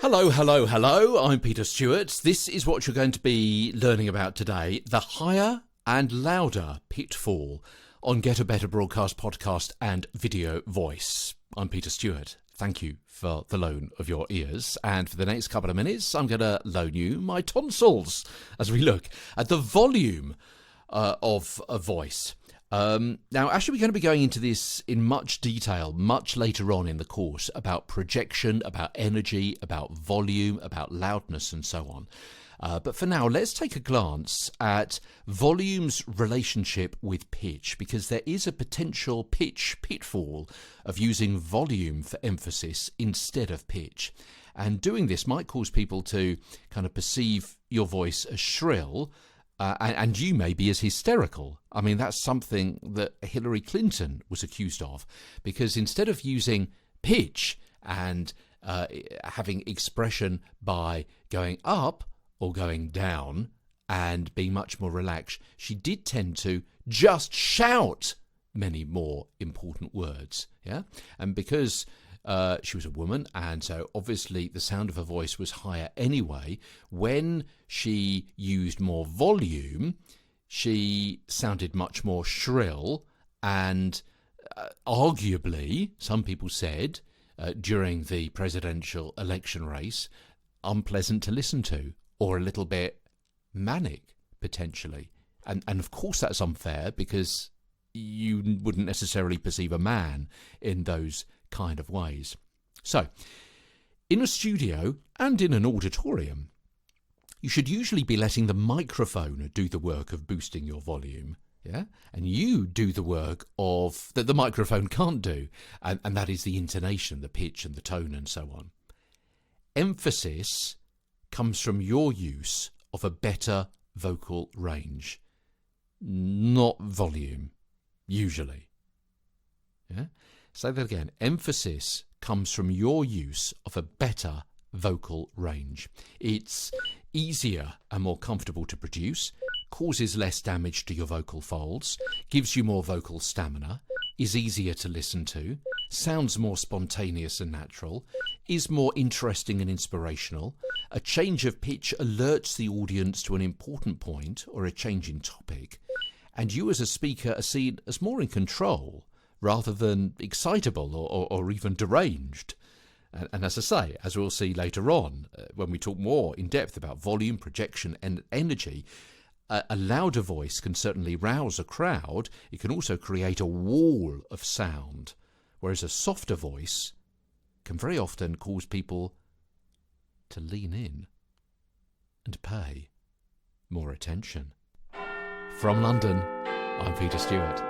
Hello, hello, hello. I'm Peter Stewart. This is what you're going to be learning about today, the Higher and Louder Pitfall on Get a Better Broadcast podcast and video voice. I'm Peter Stewart. Thank you for the loan of your ears. And for the next couple of minutes, I'm going to loan you my tonsils as we look at the volume of a voice. Now, actually, we're going to be going into this in much detail much later on in the course about projection, about energy, about volume, about loudness, and so on. But for now, let's take a glance at volume's relationship with pitch, because there is a potential pitch pitfall of using volume for emphasis instead of pitch. And doing this might cause people to kind of perceive your voice as shrill, and you may be as hysterical. I mean, that's something that Hillary Clinton was accused of, because instead of using pitch and having expression by going up or going down and being much more relaxed, she did tend to just shout many more important words. Yeah, and because she was a woman, and so obviously the sound of her voice was higher anyway. When she used more volume, she sounded much more shrill, and arguably, some people said, during the presidential election race, unpleasant to listen to, or a little bit manic, potentially. And of course that's unfair, because you wouldn't necessarily perceive a man in those kind of ways. So, in a studio and in an auditorium, you should usually be letting the microphone do the work of boosting your volume, yeah? And you do the work of that the microphone can't do, and that is the intonation, the pitch and the tone and so on. Emphasis comes from your use of a better vocal range, not volume, usually. Yeah? Say that again. Emphasis comes from your use of a better vocal range. It's easier and more comfortable to produce, causes less damage to your vocal folds, gives you more vocal stamina, is easier to listen to, sounds more spontaneous and natural, is more interesting and inspirational. A change of pitch alerts the audience to an important point or a change in topic, and you as a speaker are seen as more in control rather than excitable or even deranged. And as I say, as we'll see later on, when we talk more in depth about volume, projection and energy, a louder voice can certainly rouse a crowd. It can also create a wall of sound, whereas a softer voice can very often cause people to lean in and pay more attention. From London, I'm Peter Stewart.